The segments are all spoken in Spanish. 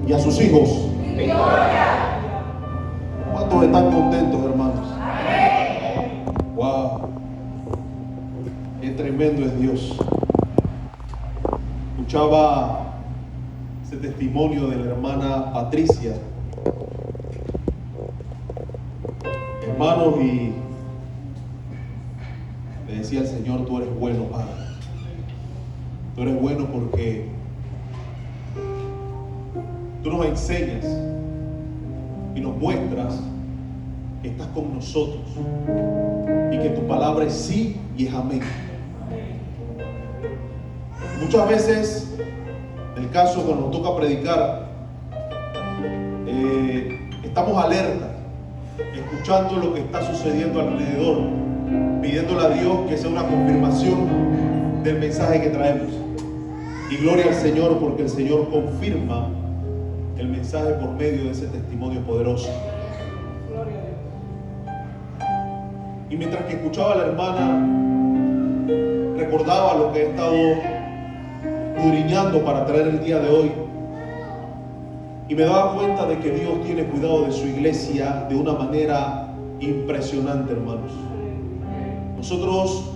y a sus hijos victoria. ¿Cuántos están contentos, hermanos? Wow, qué tremendo es Dios. Escuchaba ese testimonio de la hermana Patricia, hermanos, y le decía al Señor: tú eres bueno, Padre. Tú eres bueno porque tú nos enseñas y nos muestras que estás con nosotros y que tu palabra es sí y es amén. Muchas veces, en el caso cuando nos toca predicar, estamos alerta, escuchando lo que está sucediendo alrededor, pidiéndole a Dios que sea una confirmación del mensaje que traemos. Y gloria al Señor, porque el Señor confirma el mensaje por medio de ese testimonio poderoso. Y mientras que escuchaba a la hermana, recordaba lo que he estado escudriñando para traer el día de hoy, y me daba cuenta de que Dios tiene cuidado de su iglesia de una manera impresionante, hermanos. Nosotros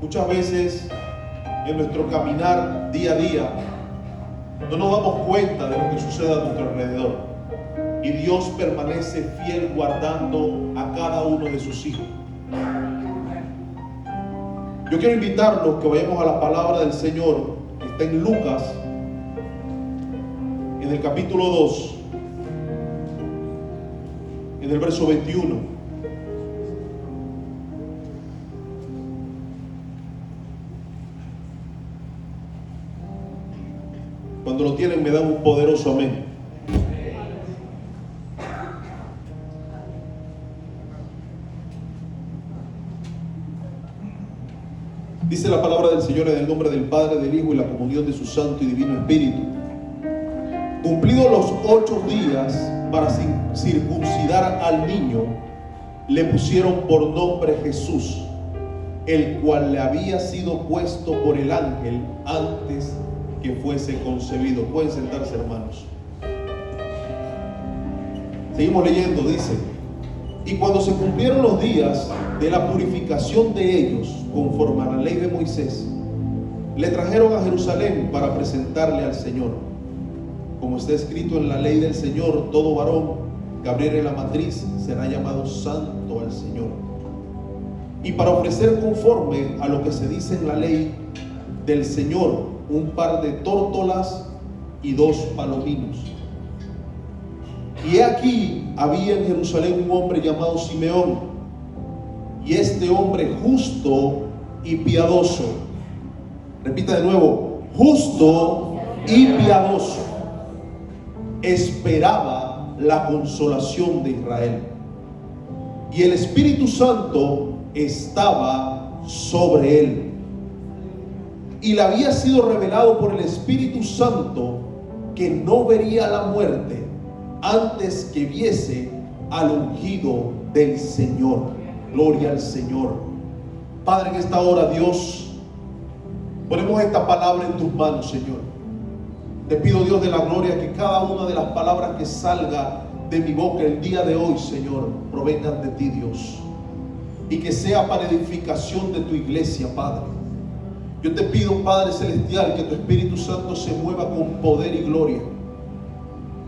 muchas veces en nuestro caminar día a día no nos damos cuenta de lo que sucede a nuestro alrededor, y Dios permanece fiel guardando a cada uno de sus hijos. Yo quiero invitarlos que vayamos a la palabra del Señor, que está en Lucas, en el capítulo 2, en el verso 21. Cuando lo tienen, me dan un poderoso amén. Dice la palabra del Señor en el nombre del Padre, del Hijo y la comunión de su Santo y Divino Espíritu. Cumplidos los 8 días para circuncidar al niño, le pusieron por nombre Jesús, el cual le había sido puesto por el ángel antes que fuese concebido. Pueden sentarse, hermanos. Seguimos leyendo, dice: y cuando se cumplieron los días de la purificación de ellos, conforme a la ley de Moisés, le trajeron a Jerusalén para presentarle al Señor. Como está escrito en la ley del Señor, todo varón que abriere la matriz será llamado santo al Señor. Y para ofrecer conforme a lo que se dice en la ley del Señor, un par de tórtolas y 2 palominos. Y he aquí, había en Jerusalén un hombre llamado Simeón, y este hombre justo y piadoso. Repita de nuevo: justo y piadoso. Esperaba la consolación de Israel, y el Espíritu Santo estaba sobre él. Y le había sido revelado por el Espíritu Santo que no vería la muerte antes que viese al ungido del Señor. Gloria al Señor. Padre, en esta hora, Dios, ponemos esta palabra en tus manos, Señor. Te pido, Dios de la gloria, que cada una de las palabras que salga de mi boca el día de hoy, Señor, provengan de ti, Dios, y que sea para edificación de tu iglesia, Padre. Yo te pido, Padre Celestial, que tu Espíritu Santo se mueva con poder y gloria,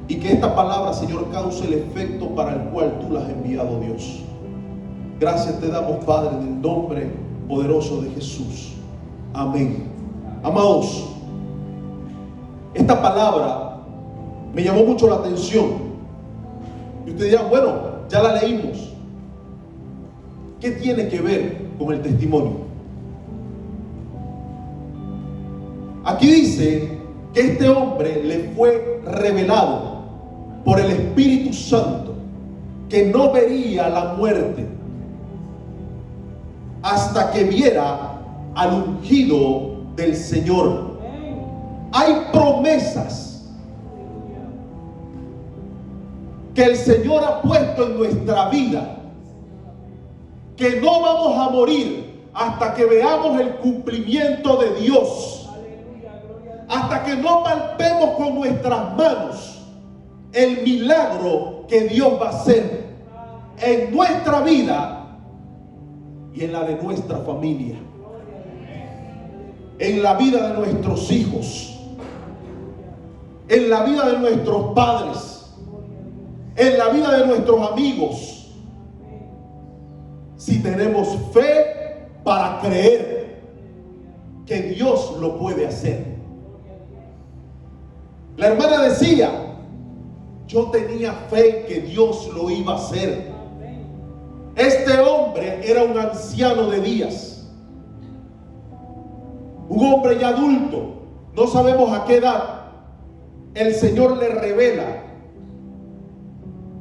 y que esta palabra, Señor, cause el efecto para el cual tú la has enviado, Dios. Gracias te damos, Padre, en el nombre poderoso de Jesús. Amén. Amados, esta palabra me llamó mucho la atención. Y ustedes dirán: bueno, ya la leímos. ¿Qué tiene que ver con el testimonio? Aquí dice que este hombre le fue revelado por el Espíritu Santo que no vería la muerte hasta que viera al ungido del Señor. Hay promesas que el Señor ha puesto en nuestra vida, que no vamos a morir hasta que veamos el cumplimiento de Dios, hasta que no palpemos con nuestras manos el milagro que Dios va a hacer en nuestra vida y en la de nuestra familia, en la vida de nuestros hijos, en la vida de nuestros padres, en la vida de nuestros amigos, si tenemos fe para creer que Dios lo puede hacer. La hermana decía: yo tenía fe que Dios lo iba a hacer. Este hombre era un anciano de días, un hombre ya adulto, no sabemos a qué edad. El Señor le revela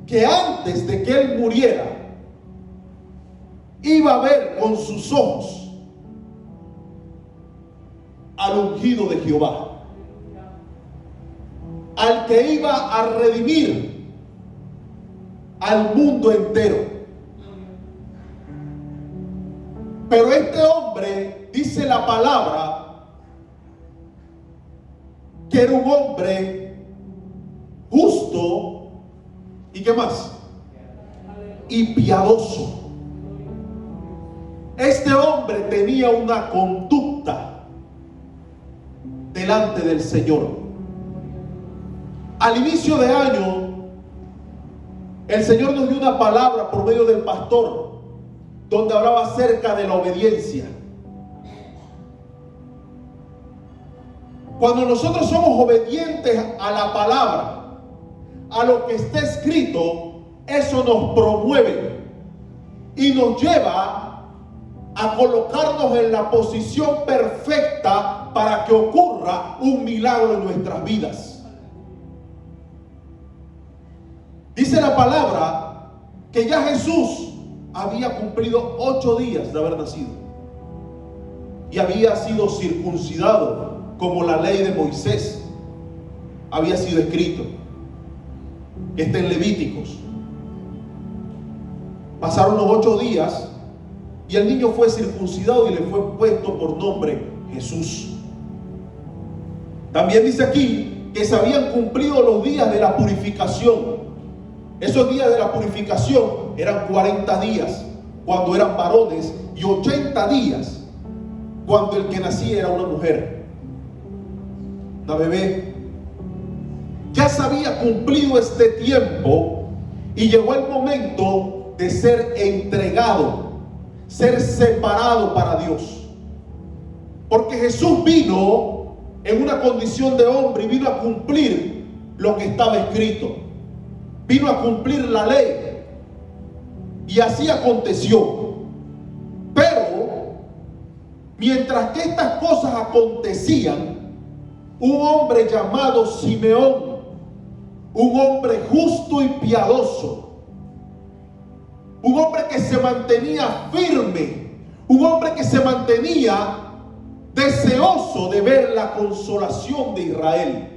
que antes de que él muriera, iba a ver con sus ojos al ungido de Jehová, al que iba a redimir al mundo entero. Pero este hombre, dice la palabra, que era un hombre justo y ¿qué más? Y piadoso. Este hombre tenía una conducta delante del Señor. Al inicio de año, el Señor nos dio una palabra por medio del pastor, donde hablaba acerca de la obediencia. Cuando nosotros somos obedientes a la palabra, a lo que está escrito, eso nos promueve y nos lleva a colocarnos en la posición perfecta para que ocurra un milagro en nuestras vidas. Dice la palabra que ya Jesús había cumplido 8 días de haber nacido y había sido circuncidado como la ley de Moisés había sido escrito, que está en Levíticos. Pasaron los 8 días y el niño fue circuncidado y le fue puesto por nombre Jesús. También dice aquí que se habían cumplido los días de la purificación. Esos días de la purificación eran 40 días cuando eran varones y 80 días cuando el que nacía era una mujer, una bebé. Ya se había cumplido este tiempo y llegó el momento de ser entregado, ser separado para Dios. Porque Jesús vino en una condición de hombre y vino a cumplir lo que estaba escrito. Vino a cumplir la ley. Y así aconteció. Pero mientras que estas cosas acontecían, un hombre llamado Simeón, un hombre justo y piadoso, un hombre que se mantenía firme, un hombre que se mantenía deseoso de ver la consolación de Israel.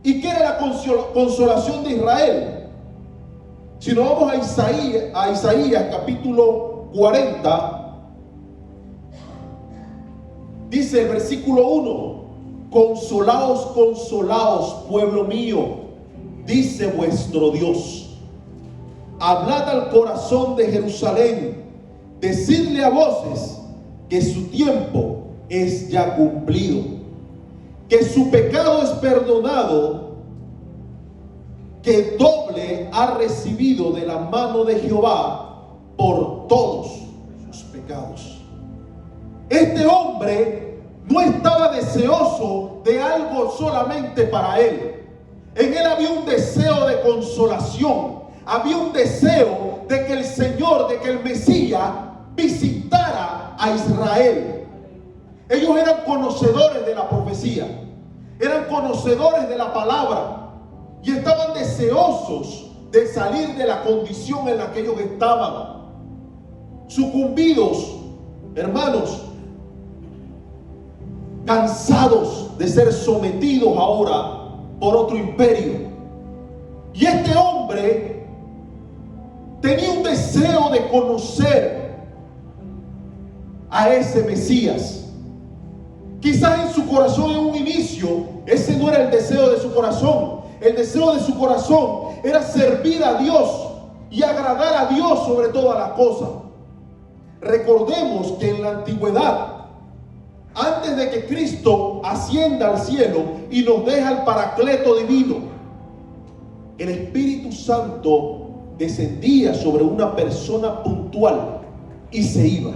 ¿Y qué era la consolación de Israel? Si nos vamos a Isaías capítulo 40, dice el versículo 1: consolaos, consolaos, pueblo mío, dice vuestro Dios. Hablad al corazón de Jerusalén, decidle a voces que su tiempo es ya cumplido, que su pecado es perdonado, que doble ha recibido de la mano de Jehová por todos sus pecados. Este hombre no estaba deseoso de algo solamente para él. En él había un deseo de consolación, había un deseo de que el Señor, de que el Mesías visitara a Israel. Ellos eran conocedores de la profecía, eran conocedores de la palabra y estaban deseosos de salir de la condición en la que ellos estaban, sucumbidos, hermanos, cansados de ser sometidos ahora por otro imperio. Y este hombre tenía un deseo de conocer a ese Mesías. Quizás en su corazón en un inicio ese no era el deseo de su corazón. el deseo de su corazón era servir a Dios y agradar a Dios sobre todas las cosas. Recordemos que en la antigüedad, antes de que Cristo ascienda al cielo y nos deja el Paracleto divino, el Espíritu Santo descendía sobre una persona puntual y se iba.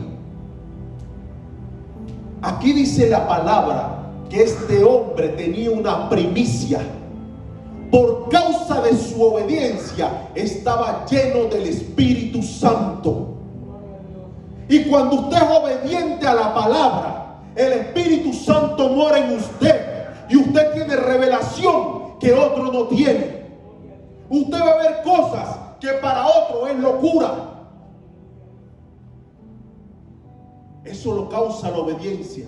Aquí dice la palabra que este hombre tenía una primicia. Por causa de su obediencia estaba lleno del Espíritu Santo. Y cuando usted es obediente a la palabra, el Espíritu Santo mora en usted y usted tiene revelación que otro no tiene. Usted va a ver cosas que para otro es locura. Eso lo causa la obediencia.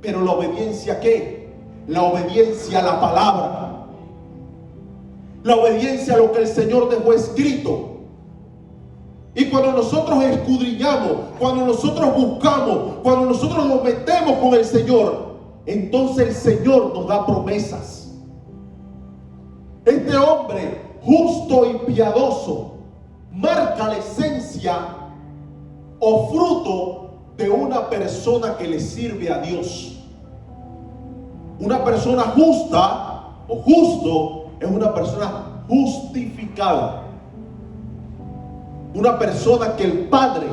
Pero ¿la obediencia qué? La obediencia a la palabra. La obediencia a lo que el Señor dejó escrito. Y cuando nosotros escudriñamos, cuando nosotros buscamos, cuando nosotros nos metemos con el Señor, entonces el Señor nos da promesas. Este hombre justo y piadoso marca la esencia o fruto de una persona que le sirve a Dios. Una persona justa o justo es una persona justificada. Una persona que el Padre,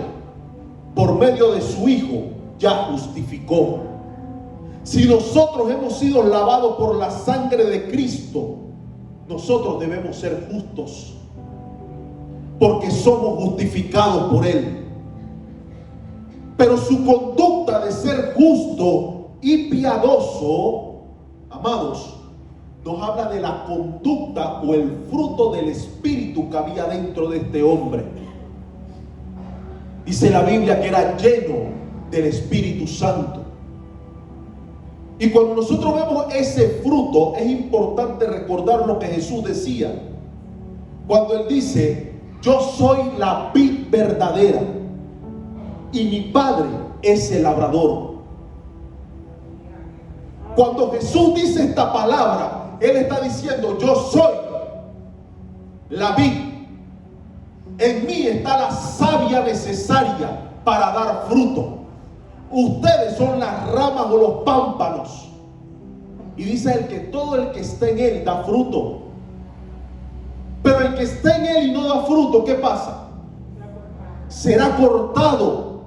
por medio de su Hijo, ya justificó. Si nosotros hemos sido lavados por la sangre de Cristo, nosotros debemos ser justos, porque somos justificados por Él. Pero su conducta de ser justo y piadoso, amados, nos habla de la conducta o el fruto del Espíritu que había dentro de este hombre. Dice la Biblia que era lleno del Espíritu Santo. Y cuando nosotros vemos ese fruto, es importante recordar lo que Jesús decía. Cuando Él dice: yo soy la vid verdadera y mi Padre es el labrador. Cuando Jesús dice esta palabra, Él está diciendo: yo soy la vid. En mí está la savia necesaria para dar fruto. Ustedes son las ramas o los pámpanos. Y dice Él que todo el que esté en Él da fruto. Pero el que esté en Él y no da fruto, ¿qué pasa? Será cortado.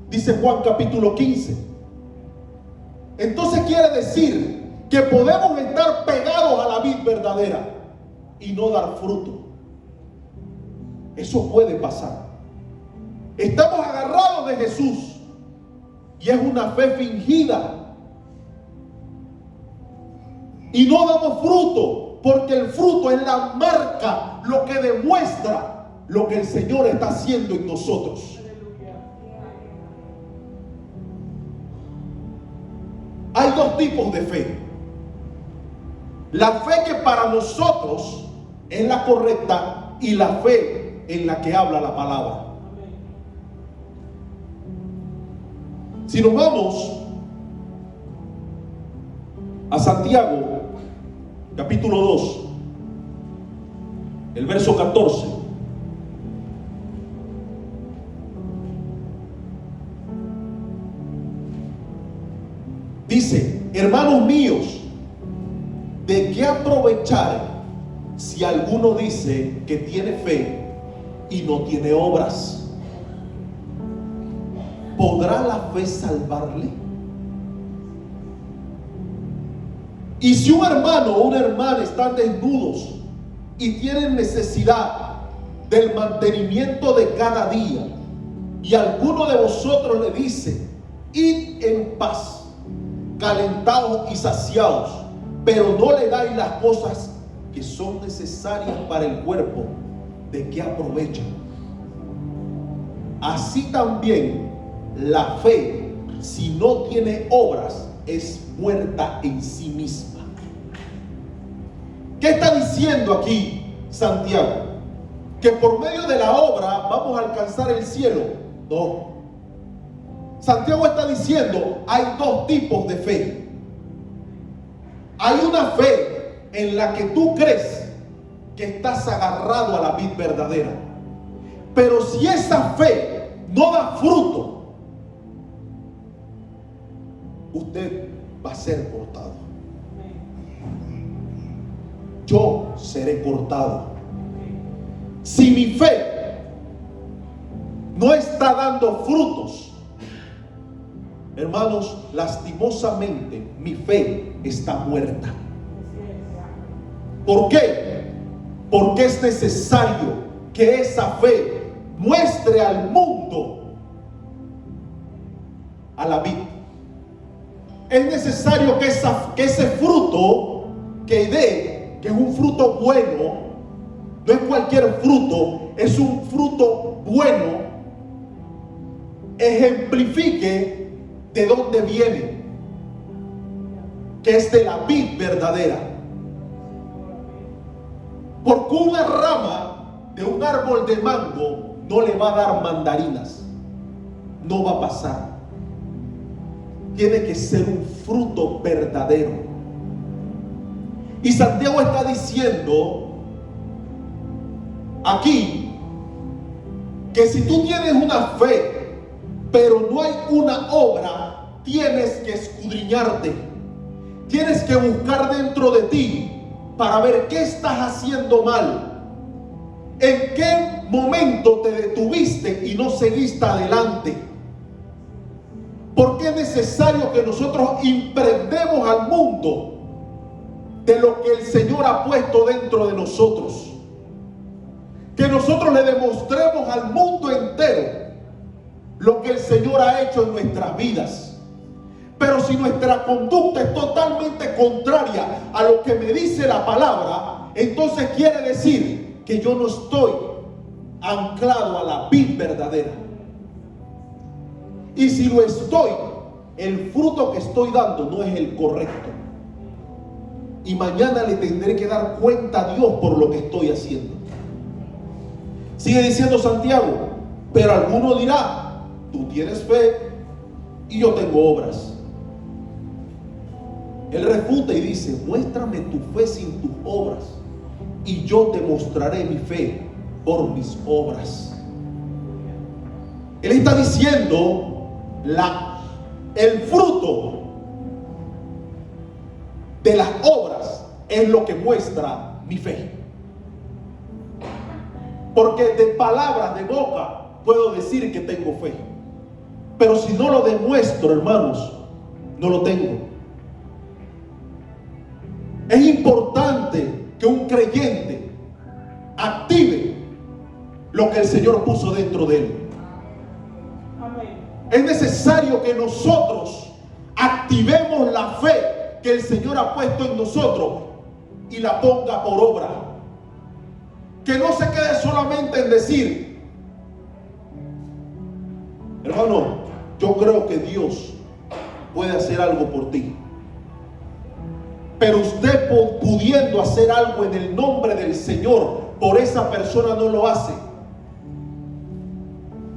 Dice Juan capítulo 15. Entonces quiere decir que podemos estar pegados a la vid verdadera y no dar fruto. Eso puede pasar. Estamos agarrados de Jesús y es una fe fingida. Y no damos fruto, porque el fruto es la marca, lo que demuestra lo que el Señor está haciendo en nosotros. Hay dos tipos de fe. La fe que para nosotros es la correcta y la fe en la que habla la palabra. Si nos vamos a Santiago capítulo 2, el verso 14, dice: hermanos míos, ¿de qué aprovechar si alguno dice que tiene fe y no tiene obras? ¿Podrá la fe salvarle? Y si un hermano o una hermana están desnudos y tienen necesidad del mantenimiento de cada día, y alguno de vosotros le dice: id en paz, calentados y saciados, pero no le dais las cosas que son necesarias para el cuerpo, ¿de qué aprovecha? Así también la fe, si no tiene obras, es muerta en sí misma. ¿Qué está diciendo aquí Santiago? ¿Que por medio de la obra vamos a alcanzar el cielo? No. Santiago está diciendo: hay dos tipos de fe. Hay una fe en la que tú crees que estás agarrado a la vid verdadera. Pero si esa fe no da fruto, usted va a ser cortado. Yo seré cortado. Si mi fe no está dando frutos, hermanos, lastimosamente mi fe está muerta. ¿Por qué? Porque es necesario que esa fe muestre al mundo a la vid. Es necesario que ese fruto que dé, que es un fruto bueno, no es cualquier fruto, es un fruto bueno, ejemplifique de dónde viene, que es de la vid verdadera. Porque una rama de un árbol de mango no le va a dar mandarinas, no va a pasar. Tiene que ser un fruto verdadero. Y Santiago está diciendo aquí que si tú tienes una fe, pero no hay una obra, tienes que escudriñarte. Tienes que buscar dentro de ti para ver qué estás haciendo mal. ¿En qué momento te detuviste y no seguiste adelante? Porque es necesario que nosotros impregnemos al mundo de lo que el Señor ha puesto dentro de nosotros. Que nosotros le demostremos al mundo entero lo que el Señor ha hecho en nuestras vidas. Pero si nuestra conducta es totalmente contraria a lo que me dice la palabra, entonces quiere decir que yo no estoy anclado a la vid verdadera. Y si lo estoy, el fruto que estoy dando no es el correcto. Y mañana le tendré que dar cuenta a Dios por lo que estoy haciendo. Sigue diciendo Santiago, pero alguno dirá, tú tienes fe y yo tengo obras. Él refuta y dice, muéstrame tu fe sin tus obras y yo te mostraré mi fe por mis obras. Él está diciendo, el fruto de las obras es lo que muestra mi fe. Porque de palabras, de boca, puedo decir que tengo fe. Pero si no lo demuestro, hermanos, no lo tengo. Es importante que un creyente active lo que el Señor puso dentro de él. Es necesario que nosotros activemos la fe que el Señor ha puesto en nosotros y la ponga por obra. Que no se quede solamente en decir, hermano, yo creo que Dios puede hacer algo por ti. Pero usted pudiendo hacer algo en el nombre del Señor, por esa persona no lo hace.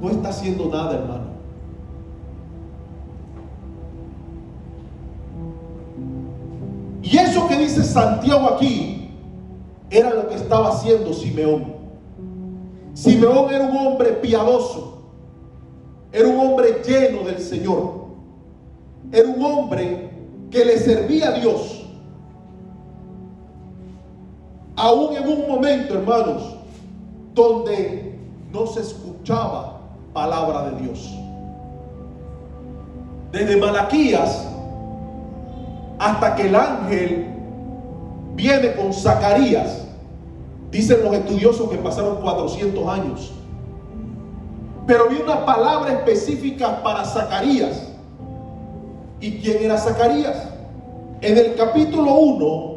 No está haciendo nada, hermano. Y eso que dice Santiago aquí era lo que estaba haciendo Simeón. Simeón era un hombre piadoso, era un hombre lleno del Señor, era un hombre que le servía a Dios. Aún en un momento, hermanos, donde no se escuchaba palabra de Dios. Desde Malaquías hasta que el ángel viene con Zacarías, dicen los estudiosos que pasaron 400 años. Pero había una palabra específica para Zacarías. ¿Y quién era Zacarías? En el capítulo 1,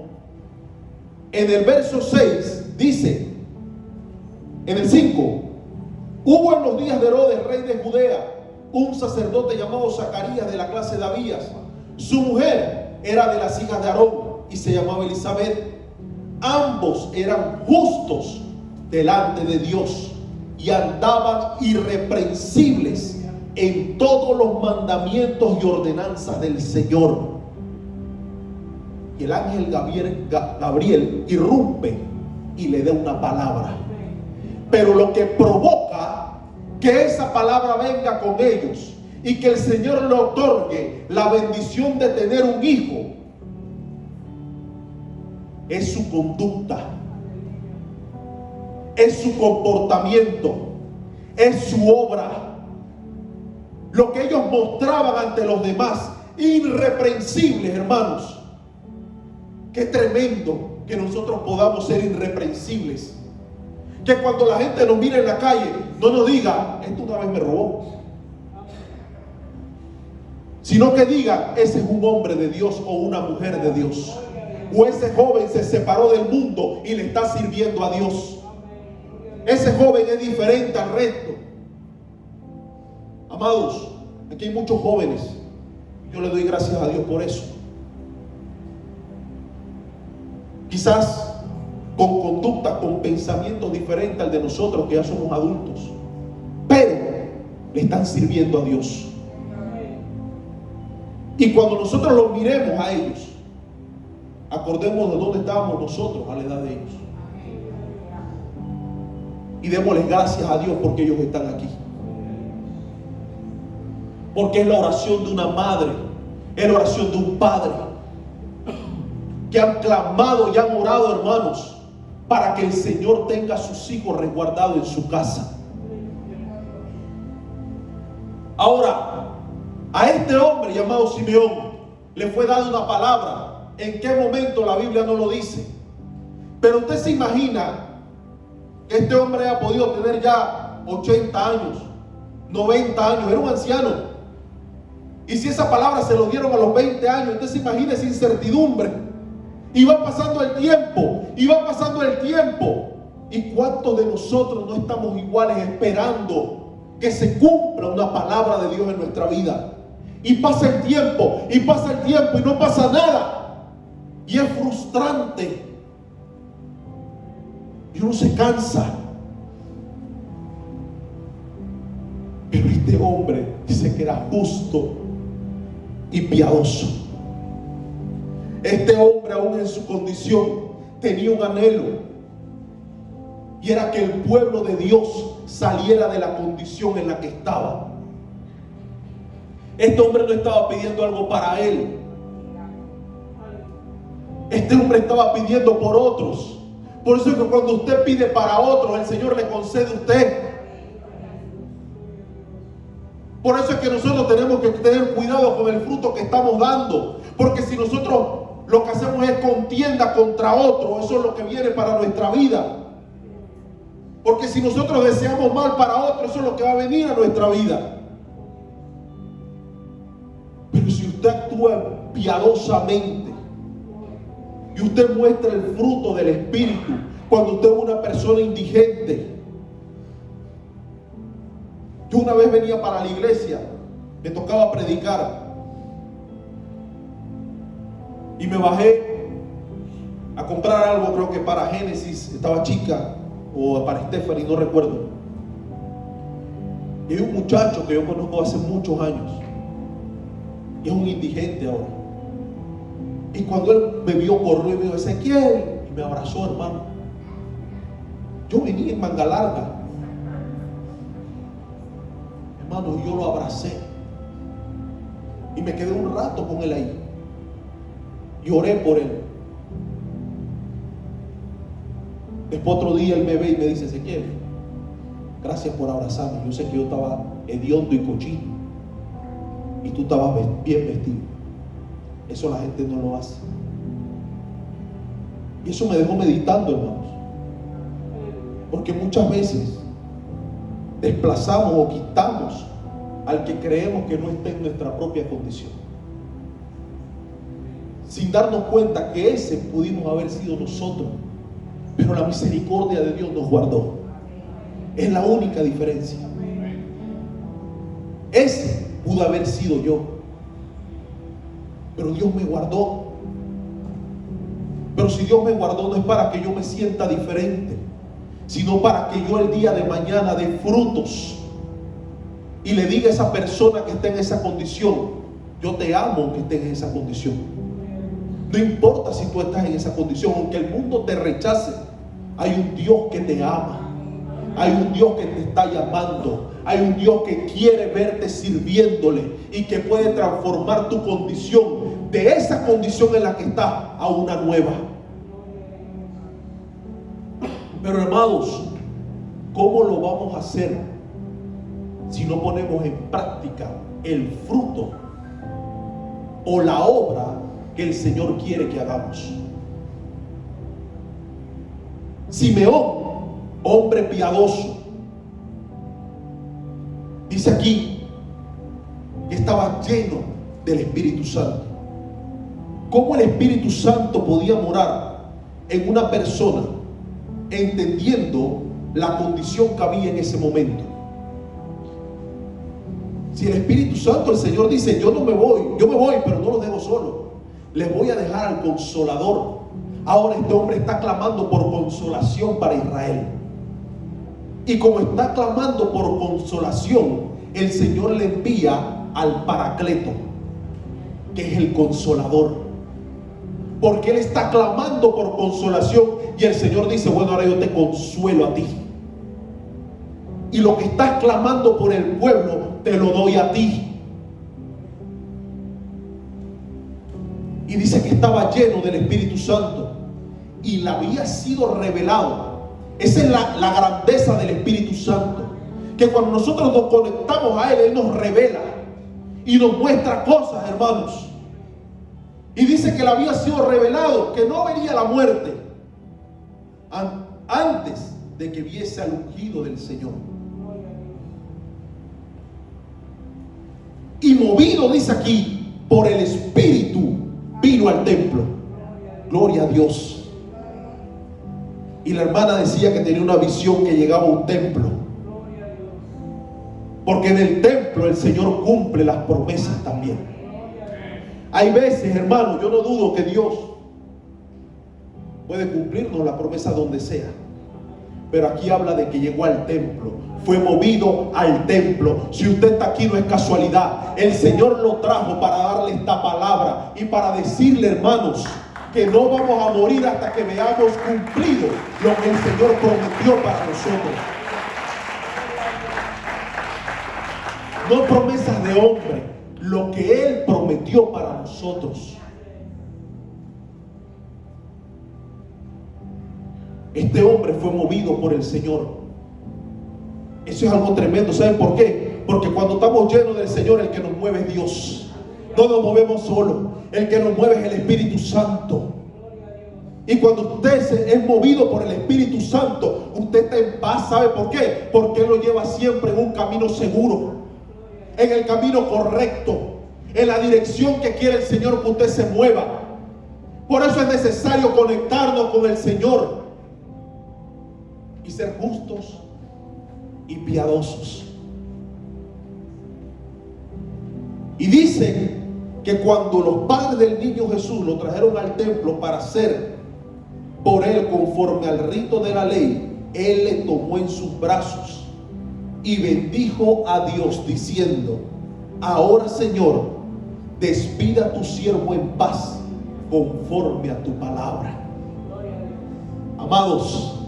en el verso 6, dice, en el 5, hubo en los días de Herodes, rey de Judea, un sacerdote llamado Zacarías de la clase de Abías. Su mujer era de las hijas de Aarón y se llamaba Elizabeth. Ambos eran justos delante de Dios y andaban irreprensibles en todos los mandamientos y ordenanzas del Señor. y el ángel Gabriel irrumpe y le da una palabra. Pero lo que provoca que esa palabra venga con ellos y que el Señor le otorgue la bendición de tener un hijo es su conducta, es su comportamiento, es su obra. Lo que ellos mostraban ante los demás, irreprensibles, hermanos. Qué tremendo que nosotros podamos ser irreprensibles. Que cuando la gente nos mire en la calle, no nos diga, esto una vez me robó. Sino que diga, ese es un hombre de Dios o una mujer de Dios. O ese joven se separó del mundo y le está sirviendo a Dios. Ese joven es diferente al resto. Amados, aquí hay muchos jóvenes. Yo le doy gracias a Dios por eso. Quizás con conducta, con pensamientos diferentes al de nosotros que ya somos adultos, pero le están sirviendo a Dios. Y cuando nosotros los miremos a ellos, acordemos de dónde estábamos nosotros a la edad de ellos. Y démosles gracias a Dios porque ellos están aquí. Porque es la oración de una madre, es la oración de un padre, que han clamado y han orado, hermanos, para que el Señor tenga a sus hijos resguardados en su casa. Ahora, a este hombre llamado Simeón le fue dada una palabra. ¿En qué momento? La Biblia no lo dice. Pero usted se imagina que este hombre ha podido tener ya 80 años, 90 años, era un anciano. Y si esa palabra se lo dieron a los 20 años, usted se imagina esa incertidumbre. Y va pasando el tiempo, y va pasando el tiempo. ¿Y cuántos de nosotros no estamos iguales esperando que se cumpla una palabra de Dios en nuestra vida? Y pasa el tiempo, y pasa el tiempo, y no pasa nada. Y es frustrante. Y uno se cansa. Pero este hombre dice que era justo y piadoso. Este hombre, aún en su condición, tenía un anhelo, y era que el pueblo de Dios saliera de la condición en la que estaba. Este hombre no estaba pidiendo algo para él. Este hombre estaba pidiendo por otros. Por eso es que cuando usted pide para otros, el Señor le concede a usted. Por eso es que nosotros tenemos que tener cuidado con el fruto que estamos dando. Porque si nosotros lo que hacemos es contienda contra otro, eso es lo que viene para nuestra vida. Porque si nosotros deseamos mal para otro, eso es lo que va a venir a nuestra vida. Pero si usted actúa piadosamente y usted muestra el fruto del Espíritu, cuando usted es una persona indigente. Yo una vez venía para la iglesia, me tocaba predicar, y me bajé a comprar algo, creo que para Génesis, estaba chica, o para Stephanie, no recuerdo. Y hay un muchacho que yo conozco hace muchos años, y es un indigente ahora. Y cuando él me vio, corrió y me dijo, Ezequiel, y me abrazó, hermano. Yo venía en manga larga, hermano, y yo lo abracé. Y me quedé un rato con él ahí. Y oré por él. Después otro día él me ve y me dice, Ezequiel, gracias por abrazarme. Yo sé que yo estaba hediondo y cochino, y tú estabas bien vestido. Eso la gente no lo hace. Y eso me dejó meditando, hermanos. Porque muchas veces desplazamos o quitamos al que creemos que no está en nuestra propia condición, sin darnos cuenta que ese pudimos haber sido nosotros, pero la misericordia de Dios nos guardó. Es la única diferencia. Ese pudo haber sido yo, pero Dios me guardó. Pero si Dios me guardó, no es para que yo me sienta diferente, sino para que yo el día de mañana dé frutos y le diga a esa persona que está en esa condición, yo te amo aunque estés en esa condición. No importa si tú estás en esa condición, aunque el mundo te rechace, hay un Dios que te ama. Hay un Dios que te está llamando. Hay un Dios que quiere verte sirviéndole y que puede transformar tu condición de esa condición en la que estás a una nueva. Pero hermanos, ¿cómo lo vamos a hacer si no ponemos en práctica el fruto o la obra que el Señor quiere que hagamos? Simeón, hombre piadoso, dice aquí que estaba lleno del Espíritu Santo. ¿Cómo el Espíritu Santo podía morar en una persona entendiendo la condición que había en ese momento? Si el Espíritu Santo, el Señor dice, yo me voy, pero no los dejo solo, les voy a dejar al Consolador. Ahora este hombre está clamando por consolación para Israel. Y como está clamando por consolación, el Señor le envía al Paracleto, que es el Consolador. Porque él está clamando por consolación y el Señor dice, bueno, ahora yo te consuelo a ti. Y lo que estás clamando por el pueblo, te lo doy a ti. Y dice que estaba lleno del Espíritu Santo y le había sido revelado. Esa es la grandeza del Espíritu Santo, que cuando nosotros nos conectamos a Él nos revela y nos muestra cosas, hermanos. Y dice que le había sido revelado que no vería la muerte antes de que viese al ungido del Señor. Y movido, dice aquí, por el Espíritu, vino al templo. Gloria a Dios. Y la hermana decía que tenía una visión que llegaba a un templo. Porque en el templo el Señor cumple las promesas también. Hay veces, hermano, yo no dudo que Dios puede cumplirnos la promesa donde sea. Pero aquí habla de que llegó al templo, fue movido al templo. Si usted está aquí no es casualidad. El Señor lo trajo para darle esta palabra y para decirle, hermanos, que no vamos a morir hasta que veamos cumplido lo que el Señor prometió para nosotros. No promesas de hombre, lo que Él prometió para nosotros. Este hombre fue movido por el Señor. Eso es algo tremendo. ¿Saben por qué? Porque cuando estamos llenos del Señor, el que nos mueve es Dios. No nos movemos solo. El que nos mueve es el Espíritu Santo. Y cuando usted es movido por el Espíritu Santo, usted está en paz. ¿Sabe por qué? Porque Él lo lleva siempre en un camino seguro, en el camino correcto, en la dirección que quiere el Señor que usted se mueva. Por eso es necesario conectarnos con el Señor y ser justos y piadosos. Y dicen que cuando los padres del niño Jesús lo trajeron al templo para hacer por él conforme al rito de la ley, él le tomó en sus brazos y bendijo a Dios diciendo: ahora, Señor, despida a tu siervo en paz conforme a tu palabra. Amados,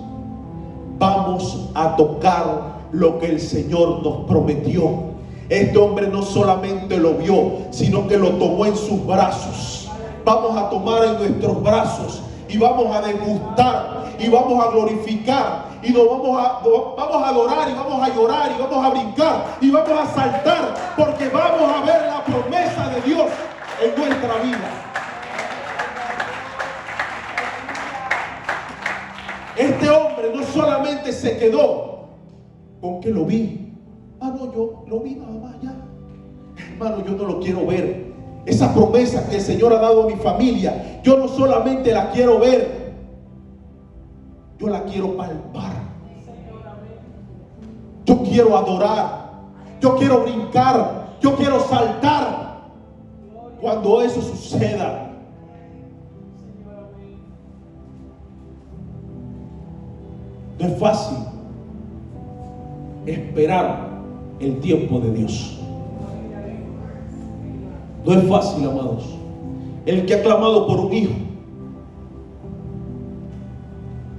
vamos a tocar lo que el Señor nos prometió. Este hombre no solamente lo vio, sino que lo tomó en sus brazos. Vamos a tomar en nuestros brazos y vamos a degustar y vamos a glorificar y nos vamos a adorar y vamos a llorar y vamos a brincar y vamos a saltar, porque vamos a ver la promesa de Dios en nuestra vida. Este hombre no solamente se quedó con que lo vi. Ah, no, yo lo vi nada más ya. Hermano, yo no lo quiero ver. Esa promesa que el Señor ha dado a mi familia, yo no solamente la quiero ver, yo la quiero palpar. Yo quiero adorar, yo quiero brincar, yo quiero saltar cuando eso suceda. No es fácil esperar el tiempo de Dios. No es fácil, amados, El que ha clamado por un hijo,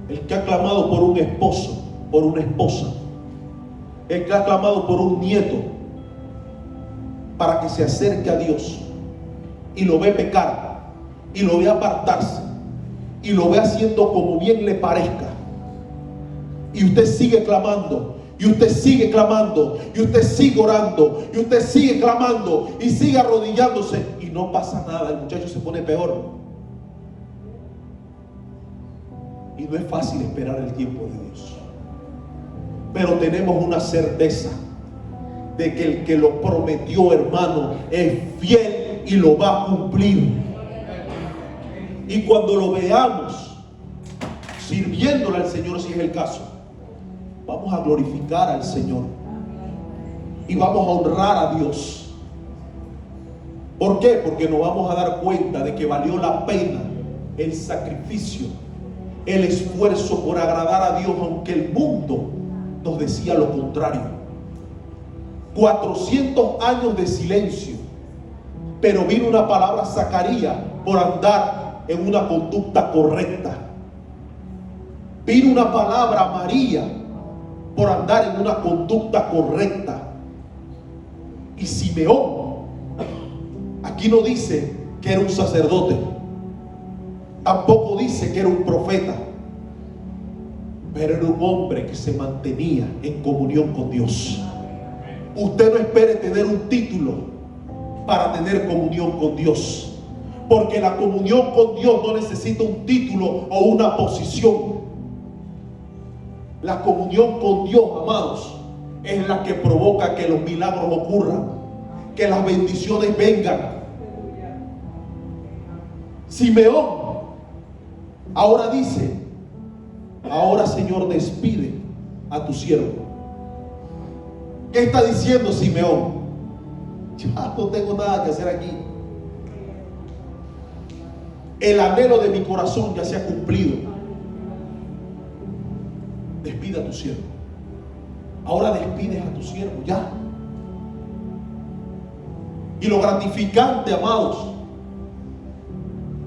el que ha clamado por un esposo, por una esposa, el que ha clamado por un nieto, para que se acerque a Dios y lo ve pecar y lo ve apartarse y lo ve haciendo como bien le parezca, y usted sigue clamando, y usted sigue clamando, y usted sigue orando, y usted sigue clamando y sigue arrodillándose y no pasa nada, el muchacho se pone peor. Y no es fácil esperar el tiempo de Dios, pero tenemos una certeza de que el que lo prometió, hermano, es fiel y lo va a cumplir. Y cuando lo veamos sirviéndole al Señor, si es el caso, vamos a glorificar al Señor y vamos a honrar a Dios. ¿Por qué? Porque nos vamos a dar cuenta de que valió la pena el sacrificio, el esfuerzo por agradar a Dios, aunque el mundo nos decía lo contrario. 400 años de silencio, pero vino una palabra Zacarías por andar en una conducta correcta. Vino una palabra María por andar en una conducta correcta. Y Simeón, aquí no dice que era un sacerdote, tampoco dice que era un profeta, pero era un hombre que se mantenía en comunión con Dios. Usted no espere tener un título para tener comunión con Dios, porque la comunión con Dios no necesita un título o una posición. La comunión con Dios, amados, es la que provoca que los milagros ocurran, que las bendiciones vengan. Simeón ahora dice: ahora, Señor, despide a tu siervo. ¿Qué está diciendo Simeón? Ya no tengo nada que hacer aquí. El anhelo de mi corazón ya se ha cumplido. Despide a tu siervo. Ahora despides a tu siervo, ya. Y lo gratificante, amados,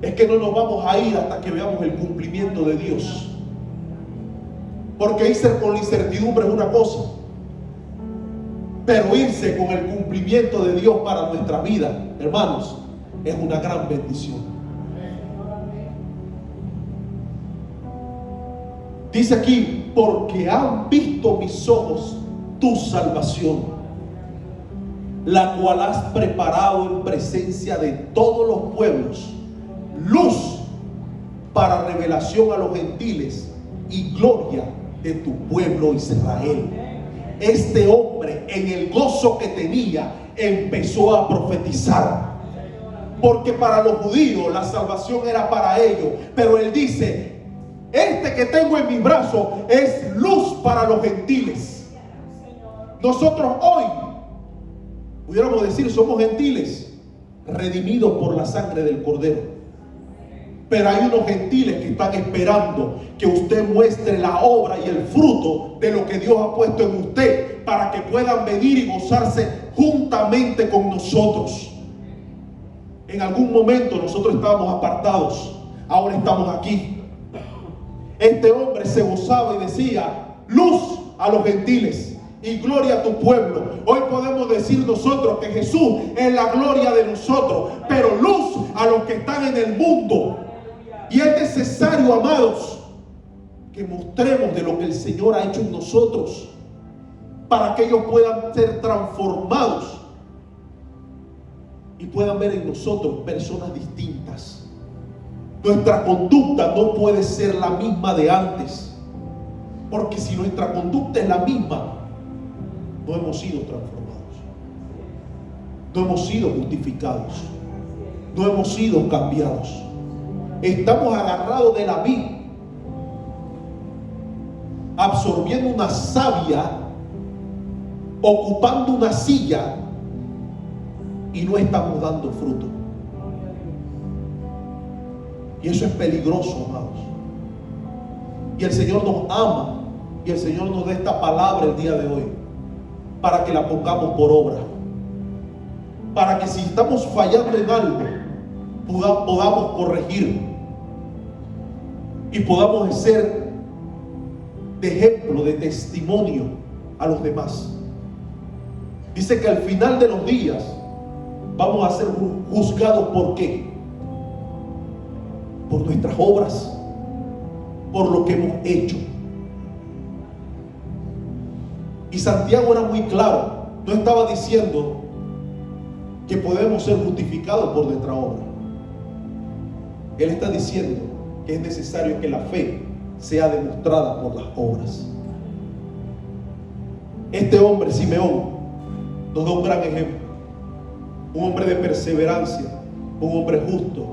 es que no nos vamos a ir hasta que veamos el cumplimiento de Dios. Porque irse con la incertidumbre es una cosa, pero irse con el cumplimiento de Dios para nuestra vida, hermanos, es una gran bendición. Dice aquí: porque han visto mis ojos tu salvación, la cual has preparado en presencia de todos los pueblos, luz para revelación a los gentiles y gloria de tu pueblo Israel. Este hombre, en el gozo que tenía, empezó a profetizar, porque para los judíos la salvación era para ellos, pero él dice: este que tengo en mis brazos es luz para los gentiles. Nosotros hoy pudiéramos decir somos gentiles, redimidos por la sangre del Cordero. Pero hay unos gentiles que están esperando que usted muestre la obra y el fruto de lo que Dios ha puesto en usted, para que puedan venir y gozarse juntamente con nosotros. En algún momento nosotros estábamos apartados, ahora estamos aquí. Este hombre se gozaba y decía: luz a los gentiles y gloria a tu pueblo. Hoy podemos decir nosotros que Jesús es la gloria de nosotros, pero luz a los que están en el mundo. Y es necesario, amados, que mostremos de lo que el Señor ha hecho en nosotros, para que ellos puedan ser transformados y puedan ver en nosotros personas distintas. Nuestra conducta no puede ser la misma de antes, porque si nuestra conducta es la misma, no hemos sido transformados, no hemos sido justificados, no hemos sido cambiados. Estamos agarrados de la vid, absorbiendo una savia, ocupando una silla, y no estamos dando fruto. Y eso es peligroso, amados. Y el Señor nos ama, y el Señor nos da esta palabra el día de hoy, para que la pongamos por obra, para que si estamos fallando en algo, podamos corregir y podamos ser de ejemplo, de testimonio a los demás. Dice que al final de los días vamos a ser juzgados. ¿Por qué? Por nuestras obras, por lo que hemos hecho. Y Santiago era muy claro, no estaba diciendo que podemos ser justificados por nuestra obra. Él está diciendo que es necesario que la fe sea demostrada por las obras. Este hombre, Simeón, nos da un gran ejemplo. Un hombre de perseverancia, un hombre justo,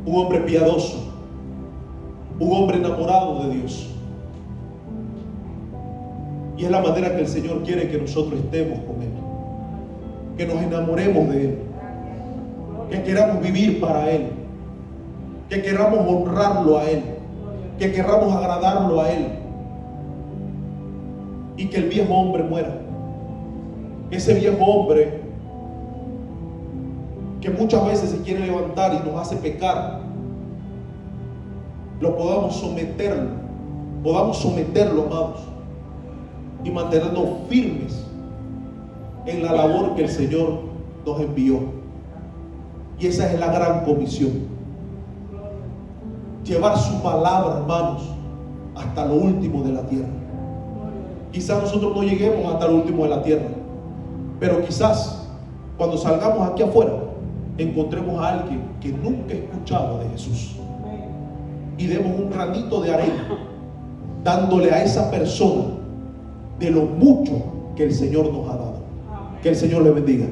un hombre piadoso, un hombre enamorado de Dios. Y es la manera que el Señor quiere que nosotros estemos con Él, que nos enamoremos de Él, que queramos vivir para Él, que queramos honrarlo a Él, que queramos agradarlo a Él, y que el viejo hombre muera. Ese viejo hombre que muchas veces se quiere levantar y nos hace pecar, lo podamos someterlo, amados, y mantenernos firmes en la labor que el Señor nos envió. Y esa es la gran comisión: llevar su palabra, hermanos, hasta lo último de la tierra. Quizás nosotros no lleguemos hasta lo último de la tierra, pero quizás cuando salgamos aquí afuera encontremos a alguien que nunca ha escuchado de Jesús, y demos un granito de arena dándole a esa persona de lo mucho que el Señor nos ha dado. Que el Señor le bendiga.